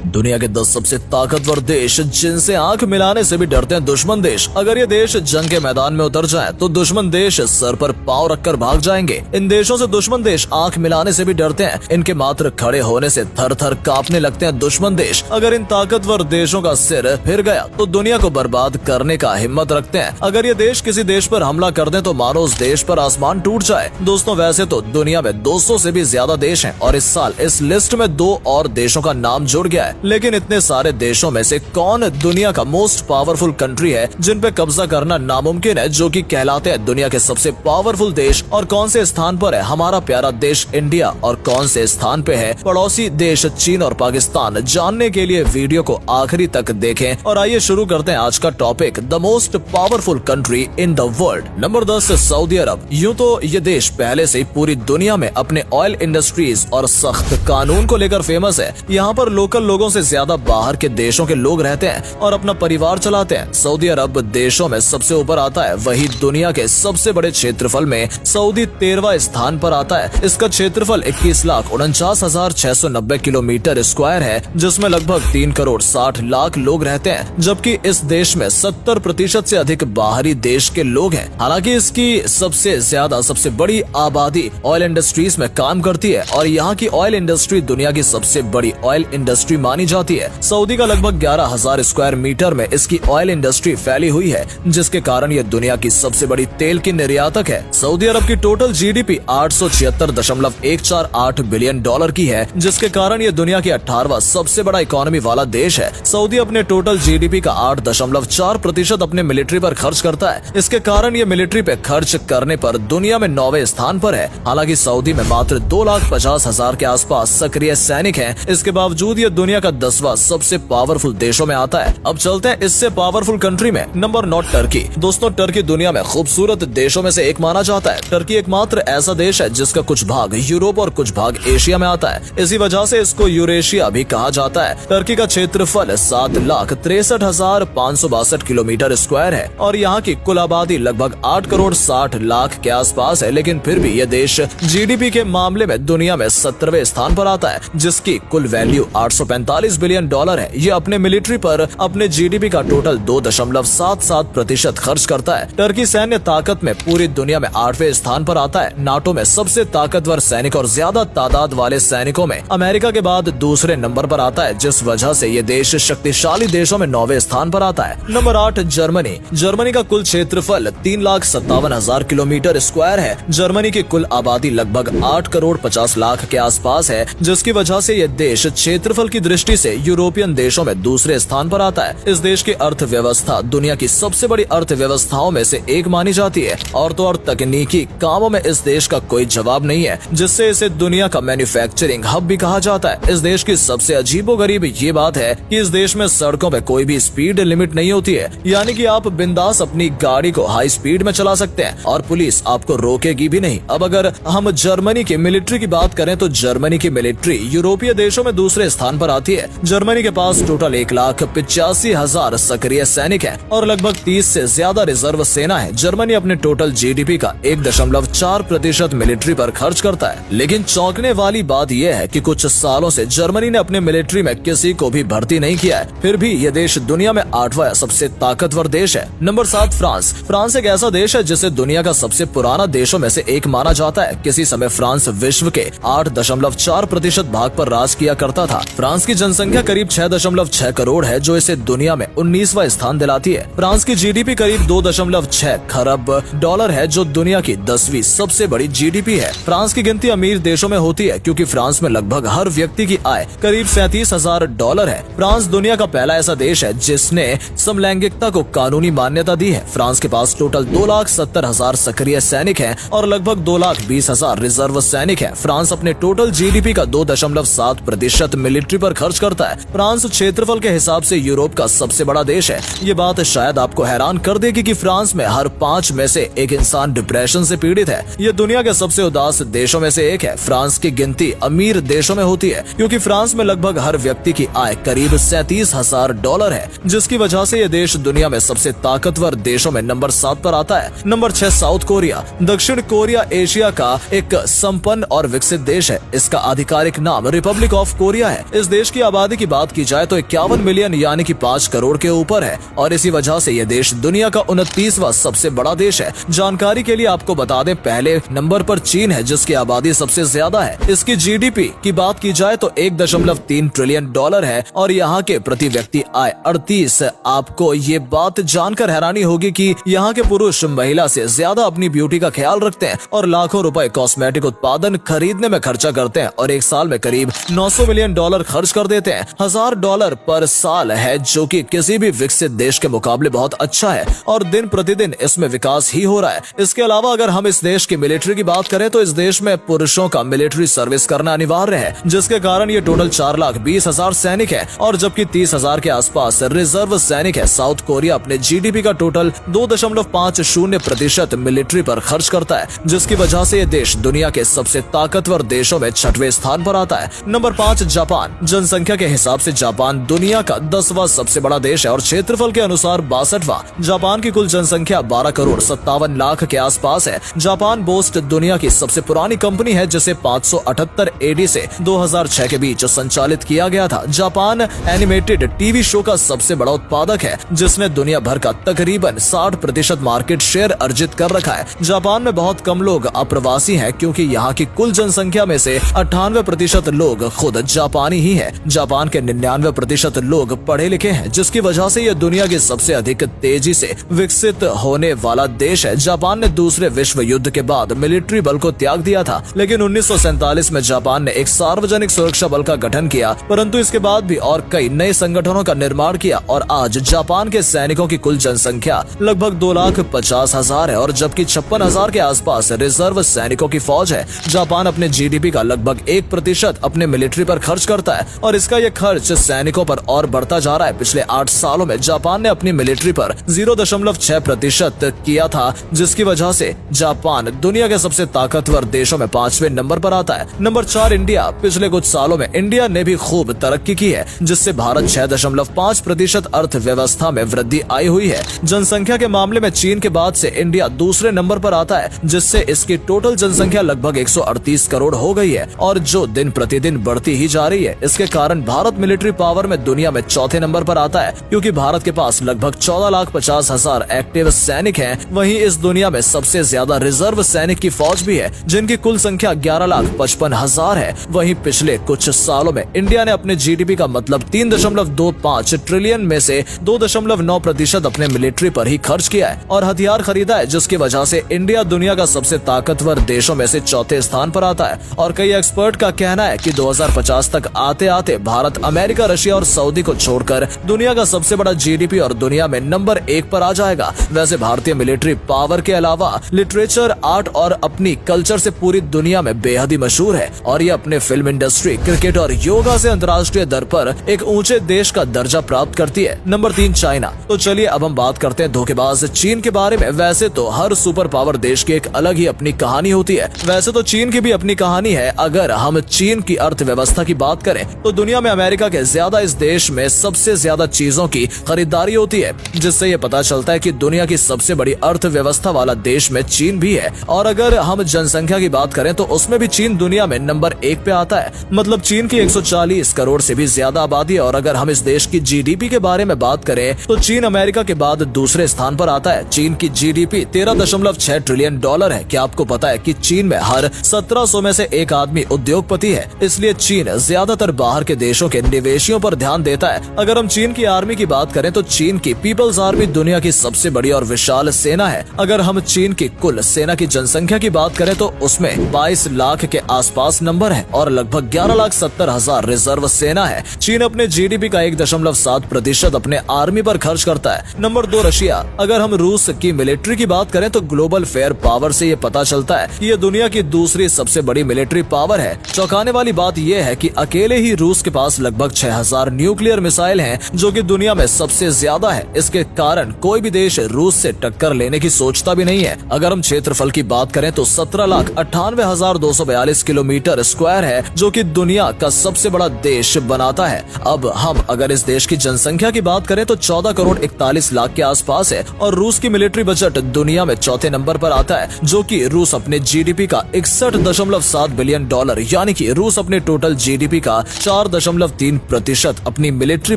दुनिया के 10 सबसे ताकतवर देश जिनसे आंख मिलाने से भी डरते हैं दुश्मन देश। अगर ये देश जंग के मैदान में उतर जाए तो दुश्मन देश सर पर पांव रखकर भाग जाएंगे। इन देशों से दुश्मन देश आंख मिलाने से भी डरते हैं। इनके मात्र खड़े होने से थर थर कांपने लगते हैं दुश्मन देश। अगर इन ताकतवर देशों का सिर फिर गया तो दुनिया को बर्बाद करने का हिम्मत रखते हैं। अगर ये देश किसी देश पर हमला कर दे तो मानो उस देश पर आसमान टूट जाए। दोस्तों, वैसे तो दुनिया में 200 से भी ज्यादा देश हैं और इस साल इस लिस्ट में 2 और देशों का नाम जुड़ गया है। लेकिन इतने सारे देशों में से कौन दुनिया का मोस्ट पावरफुल कंट्री है जिन पे कब्जा करना नामुमकिन है, जो कि कहलाते हैं दुनिया के सबसे पावरफुल देश? और कौन से स्थान पर है हमारा प्यारा देश इंडिया और कौन से स्थान पे है पड़ोसी देश चीन और पाकिस्तान? जानने के लिए वीडियो को आखिरी तक देखें और आइए शुरू करते हैं आज का topic, the most powerful country in the world. Number 10, Saudi Arab. यूँ तो ये देश पहले से पूरी दुनिया में अपने ऑयल इंडस्ट्रीज और सख्त कानून को लेकर फेमस है। यहाँ पर लोकल लोगों से ज्यादा बाहर के देशों के लोग रहते हैं और अपना परिवार चलाते हैं। सऊदी अरब देशों में सबसे ऊपर आता है। वही दुनिया के सबसे बड़े क्षेत्रफल में सऊदी 13वां स्थान पर आता है। इसका क्षेत्रफल 21,49,690 किलोमीटर स्क्वायर है, जिसमें लगभग 3 करोड़ 60 लाख लोग रहते हैं, जबकि इस देश में 70% से अधिक बाहरी देश के लोग हैं। हालांकि इसकी सबसे बड़ी आबादी ऑयल इंडस्ट्रीज में काम करती है और यहाँ की ऑयल इंडस्ट्री दुनिया की सबसे बड़ी ऑयल इंडस्ट्री मानी जाती है। सऊदी का लगभग 11,000 स्क्वायर मीटर में इसकी ऑयल इंडस्ट्री फैली हुई है, जिसके कारण ये दुनिया की सबसे बड़ी तेल की निर्यातक है। सऊदी अरब की टोटल जीडीपी 876.148 बिलियन डॉलर की है, जिसके कारण ये दुनिया की 18वां सबसे बड़ा इकोनॉमी वाला देश है। सऊदी अपने टोटल जीडीपी का 8.4% अपने मिलिट्री पर खर्च करता है। इसके कारण ये मिलिट्री पे खर्च करने पर दुनिया में 9वें स्थान पर है। हालांकि सऊदी में मात्र 2,50,000 के आसपास सक्रिय सैनिक हैं। इसके बावजूद ये दुनिया का 10वां सबसे पावरफुल देशों में आता है। अब चलते हैं इससे पावरफुल कंट्री में। Number 9, Turkey. दोस्तों, टर्की दुनिया में खूबसूरत देशों में से एक माना जाता है। टर्की एकमात्र ऐसा देश है जिसका कुछ भाग यूरोप और कुछ भाग एशिया में आता है। इसी वजह से इसको यूरेशिया भी कहा जाता है। टर्की का क्षेत्रफल 7,63,562 किलोमीटर स्क्वायर है और यहाँ की कुल आबादी लगभग 8 करोड़ 60 लाख के आसपास है। लेकिन फिर भी यह देश जीडीपी के मामले में दुनिया में 17वें स्थान पर आता है, जिसकी कुल वैल्यू 845 बिलियन डॉलर है। ये अपने मिलिट्री पर अपने जीडीपी का टोटल 2.77% खर्च करता है। टर्की सैन्य ताकत में पूरी दुनिया में 8वें स्थान पर आता है। नाटो में सबसे ताकतवर सैनिक और ज्यादा तादाद वाले सैनिकों में अमेरिका के बाद दूसरे नंबर पर आता है, जिस वजह से ये देश शक्तिशाली देशों में 9वें स्थान पर आता है। Number 8, Germany. जर्मनी का कुल क्षेत्रफल 3,57,000 किलोमीटर स्क्वायर है। जर्मनी की कुल आबादी लगभग 8 करोड़ 50 लाख के आसपास है, जिसकी वजह से ये देश क्षेत्रफल की दृष्टि से यूरोपियन देशों में दूसरे स्थान पर आता है। इस देश की अर्थव्यवस्था दुनिया की सबसे बड़ी अर्थव्यवस्थाओं में से एक मानी जाती है और तो और तकनीकी कामों में इस देश का कोई जवाब नहीं है, जिससे इसे दुनिया का मैन्युफैक्चरिंग हब भी कहा जाता है। इस देश की सबसे अजीबोगरीब ये बात है कि इस देश में सड़कों पे कोई भी स्पीड लिमिट नहीं होती है, यानी कि आप बिंदास अपनी गाड़ी को हाई स्पीड में चला सकते हैं और पुलिस आपको रोकेगी भी नहीं। अब अगर हम जर्मनी की मिलिट्री की बात करें तो जर्मनी की मिलिट्री यूरोपीय देशों में दूसरे स्थान पर आती है। जर्मनी के पास टोटल 1,85,000 सक्रिय सैनिक हैं और लगभग 30 से ज्यादा रिजर्व सेना है। जर्मनी अपने टोटल जीडीपी का 1.4% मिलिट्री पर खर्च करता है। लेकिन चौंकने वाली बात यह है कि कुछ सालों से जर्मनी ने अपने मिलिट्री में किसी को भी भर्ती नहीं किया है। फिर भी यह देश दुनिया में 8वां सबसे ताकतवर देश है। Number 7, France. फ्रांस एक ऐसा देश है जिसे दुनिया का सबसे पुराना देशों में से एक माना जाता है। किसी समय फ्रांस विश्व के 8.4% भाग पर राज किया करता था। फ्रांस की जनसंख्या करीब 6.6 करोड़ है, जो इसे दुनिया में 19वां स्थान दिलाती है। फ्रांस की जीडीपी करीब 2.6 खरब डॉलर है, जो दुनिया की 10वीं सबसे बड़ी जीडीपी है। फ्रांस की गिनती अमीर देशों में होती है क्योंकि फ्रांस में लगभग हर व्यक्ति की आय करीब 37,000 डॉलर है। फ्रांस दुनिया का पहला ऐसा देश है जिसने समलैंगिकता को कानूनी मान्यता दी है। फ्रांस के पास टोटल 2,70,000 सक्रिय सैनिक हैं और लगभग 2,20,000 रिजर्व सैनिक हैं। फ्रांस अपने टोटल जीडीपी का 2.7% मिलिट्री पर खर्च करता है। फ्रांस क्षेत्रफल के हिसाब से यूरोप का सबसे बड़ा देश है। ये बात शायद आपको हैरान कर देगी कि फ्रांस में हर 5 में से एक इंसान डिप्रेशन से पीड़ित है। ये दुनिया के सबसे उदास देशों में से एक है। फ्रांस की गिनती अमीर देशों में होती है क्योंकि फ्रांस में लगभग हर व्यक्ति की आय करीब 37,000 डॉलर है, जिसकी वजह से ये देश दुनिया में सबसे ताकतवर देशों में नंबर 7 पर आता है। Number 6, south Korea. दक्षिण कोरिया एशिया का एक संपन्न और विकसित देश है। इसका आधिकारिक नाम रिपब्लिक ऑफ कोरिया है। इस देश की आबादी की बात की जाए तो 51 मिलियन यानी कि 5 करोड़ के ऊपर है और इसी वजह से यह देश दुनिया का 29वां सबसे बड़ा देश है। जानकारी के लिए आपको बता दें, पहले नंबर पर चीन है जिसकी आबादी सबसे ज्यादा है। इसकी जीडीपी की बात की जाए तो 1.3 ट्रिलियन डॉलर है और यहाँ के प्रति व्यक्ति आय 38। आपको ये बात जानकर हैरानी होगी कि यहाँ के पुरुष महिला से ज्यादा अपनी ब्यूटी का ख्याल रखते हैं और लाखों रुपए कॉस्मेटिक उत्पादन खरीदने में खर्चा करते हैं और एक साल में करीब 900 मिलियन डॉलर खर्च कर देते हैं। $1000 पर साल है जो कि किसी भी विकसित देश के मुकाबले बहुत अच्छा है और दिन प्रतिदिन इसमें विकास ही हो रहा है। इसके अलावा अगर हम इस देश की मिलिट्री की बात करें तो इस देश में पुरुषों का मिलिट्री सर्विस करना अनिवार्य है, जिसके कारण ये टोटल 4,20,000 सैनिक है और जबकि 30,000 के आसपास रिजर्व सैनिक है। साउथ कोरिया अपने जीडीपी का टोटल 2.50% मिलिट्री पर खर्च करता है, जिसकी वजह से ये देश दुनिया के सबसे ताकतवर देशों में 6वें स्थान पर आता है। Number 5 Japan. जनसंख्या के हिसाब से जापान दुनिया का 10वां सबसे बड़ा देश है और क्षेत्रफल के अनुसार 62वां। जापान की कुल जनसंख्या 12 करोड़ 57 लाख के आसपास है। जापान पोस्ट दुनिया की सबसे पुरानी कंपनी है जिसे 578 एडी से 2006 के बीच संचालित किया गया था। जापान एनिमेटेड टीवी शो का सबसे बड़ा उत्पादक है जिसने दुनिया भर का तकरीबन 60% मार्केट शेयर अर्जित कर रखा है। जापान में बहुत कम लोग अप्रवासी हैं क्योंकि यहाँ की कुल जनसंख्या में से 98% लोग खुद जापानी ही है। जापान के 99% लोग पढ़े लिखे हैं जिसकी वजह से यह दुनिया की सबसे अधिक तेजी से विकसित होने वाला देश है। जापान ने दूसरे विश्व युद्ध के बाद मिलिट्री बल को त्याग दिया था, लेकिन 1947 में जापान ने एक सार्वजनिक सुरक्षा बल का गठन किया, परंतु इसके बाद भी और कई नए संगठनों का निर्माण किया और आज जापान के सैनिकों की कुल जनसंख्या लगभग 2,50,000 है और जबकि 56,000 के आसपास रिजर्व सैनिकों की फौज है। जापान अपने जीडीपी का लगभग 1% अपने मिलिट्री पर खर्च करता है और इसका यह खर्च सैनिकों पर और बढ़ता जा रहा है। पिछले 8 सालों में जापान ने अपनी मिलिट्री पर 0.6% किया था, जिसकी वजह से जापान दुनिया के सबसे ताकतवर देशों में 5वें नंबर पर आता है। Number 4 India. पिछले कुछ सालों में इंडिया ने भी खूब तरक्की की है जिससे भारत 6.5% अर्थव्यवस्था में वृद्धि आई हुई है। जनसंख्या के मामले में चीन के बाद से इंडिया दूसरे नंबर पर आता है जिससे इसकी टोटल जनसंख्या लगभग 138 करोड़ हो गई है और जो दिन प्रतिदिन बढ़ती ही जा रही है। इसके कारण भारत मिलिट्री पावर में दुनिया में चौथे नंबर पर आता है क्योंकि भारत के पास लगभग 14,50,000 एक्टिव सैनिक हैं। वहीं इस दुनिया में सबसे ज्यादा रिजर्व सैनिक की फौज भी है जिनकी कुल संख्या 11,55,000 है। वहीं पिछले कुछ सालों में इंडिया ने अपने जीडीपी का मतलब 3.25 ट्रिलियन में से 2.9% अपने मिलिट्री पर ही खर्च किया है और हथियार खरीदा है, जिसकी वजह से इंडिया दुनिया का सबसे ताकतवर देशों में से चौथे स्थान पर आता है। और कई एक्सपर्ट का कहना है कि 2050 तक आते आते भारत अमेरिका, रशिया और सऊदी को छोड़कर दुनिया का सबसे बड़ा जीडीपी और दुनिया में नंबर 1 पर आ जाएगा। वैसे भारतीय मिलिट्री पावर के अलावा लिटरेचर, आर्ट और अपनी कल्चर से पूरी दुनिया में बेहद ही मशहूर है और ये अपने फिल्म इंडस्ट्री, क्रिकेट और योगा से अंतर्राष्ट्रीय दर पर एक ऊंचे देश का दर्जा प्राप्त करती है। Number 3 China. तो चलिए अब हम बात करते हैं धोखेबाज चीन के बारे में। वैसे तो हर सुपर पावर देश की एक अलग ही अपनी कहानी होती है। वैसे तो चीन की भी अपनी कहानी है। अगर हम चीन की अर्थव्यवस्था की बात करें तो दुनिया में अमेरिका के ज्यादा इस देश में सबसे ज्यादा चीजों की खरीदारी होती है, जिससे ये पता चलता है कि दुनिया की सबसे बड़ी अर्थव्यवस्था वाला देश में चीन भी है। और अगर हम जनसंख्या की बात करें तो उसमें भी चीन दुनिया में नंबर 1 पे आता है। मतलब चीन की 140 करोड़ से भी ज्यादा आबादी है। और अगर हम इस देश की जीडीपी के बारे में बात करें तो चीन अमेरिका के बाद दूसरे स्थान पर आता है। चीन की जीडीपी 13.6 ट्रिलियन डॉलर है। क्या आपको पता है कि चीन में हर 1700 में से एक आदमी उद्योगपति है? इसलिए चीन ज्यादातर बाहर के देशों के निवेशियों पर ध्यान देता है। अगर हम चीन की आर्मी की बात करें तो चीन की पीपल्स आर्मी दुनिया की सबसे बड़ी और विशाल सेना है। अगर हम चीन की कुल सेना की जनसंख्या की बात करें तो उसमें 22 लाख के आसपास नंबर है और लगभग 11,70,000 रिजर्व सेना है। चीन अपने जीडीपी का 1.7% अपने आर्मी पर खर्च करता है। Number 2 Russia. अगर हम रूस की मिलिट्री की बात करें तो ग्लोबल फेयर पावर से ये पता चलता है कि ये दुनिया की दूसरी सबसे बड़ी मिलिट्री पावर है। चौंकाने वाली बात यह है कि अकेले ही रूस के पास लगभग 6,000 न्यूक्लियर मिसाइल हैं, जो कि दुनिया में सबसे ज्यादा है। इसके कारण कोई भी देश रूस से टक्कर लेने की सोचता भी नहीं है। अगर हम क्षेत्रफल की बात करें तो 17,98,242 किलोमीटर स्क्वायर है, जो कि दुनिया का सबसे बड़ा देश बनाता है। अब हम अगर इस देश की जनसंख्या की बात करें तो 14 करोड़ 41 लाख के आसपास है और रूस की मिलिट्री बजट दुनिया में चौथे नंबर पर आता है, जो कि रूस अपने जीडीपी का 61.7 बिलियन डॉलर यानी कि रूस अपने टोटल जीडीपी का 4.3% अपनी मिलिट्री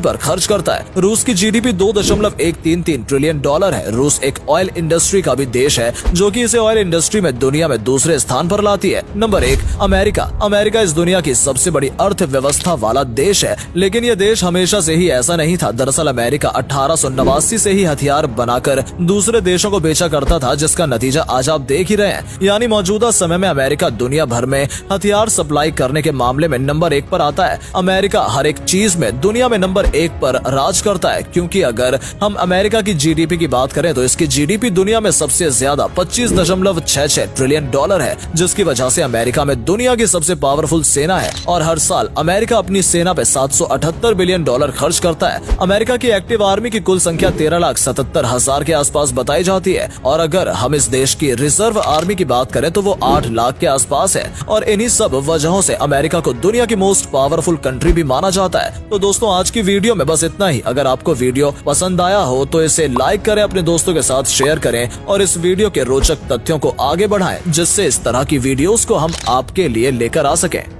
पर खर्च करता है। रूस की जीडीपी $2.133 ट्रिलियन है। रूस एक ऑयल इंडस्ट्री का भी देश है, जो कि इसे ऑयल इंडस्ट्री में दुनिया में दूसरे स्थान पर लाती है। Number 1, America. अमेरिका इस दुनिया की सबसे बड़ी अर्थव्यवस्था वाला देश है, लेकिन यह देश हमेशा से ही ऐसा नहीं था। दरअसल अमेरिका 1889 से ही हथियार बनाकर दूसरे देशों को बेचा करता था, जिसका नतीजा आज आप देख ही रहे हैं। यानी मौजूदा समय में अमेरिका दुनिया भर में हथियार सप्लाई करने के मामले में नंबर 1 पर आता है। अमेरिका हर एक चीज में दुनिया में नंबर 1 पर राज करता है, क्योंकि अगर हम अमेरिका की जीडीपी की बात करें तो इसकी जीडीपी दुनिया में सबसे ज्यादा $25.66 ट्रिलियन है, जिसकी वजह से अमेरिका में दुनिया की सबसे पावरफुल सेना है और हर साल अमेरिका अपनी सेना पे $778 बिलियन खर्च करता है। अमेरिका की एक्टिव आर्मी की कुल संख्या 13,77,000 के आसपास बताई जाती है और अगर हम इस देश की रिजर्व आर्मी की बात करें तो वो 8 लाख के आसपास है। और इन्हीं सब वजहों से अमेरिका को दुनिया की मोस्ट पावरफुल कंट्री भी माना जाता है। तो दोस्तों, आज की वीडियो में बस इतना ही। अगर आपको वीडियो पसंद आया हो तो इसे लाइक करें, अपने दोस्तों के साथ शेयर करें और इस वीडियो के रोचक तथ्यों को आगे बढ़ाएं, जिससे इस तरह की वीडियोस को हम आपके लिए लेकर आ सकें।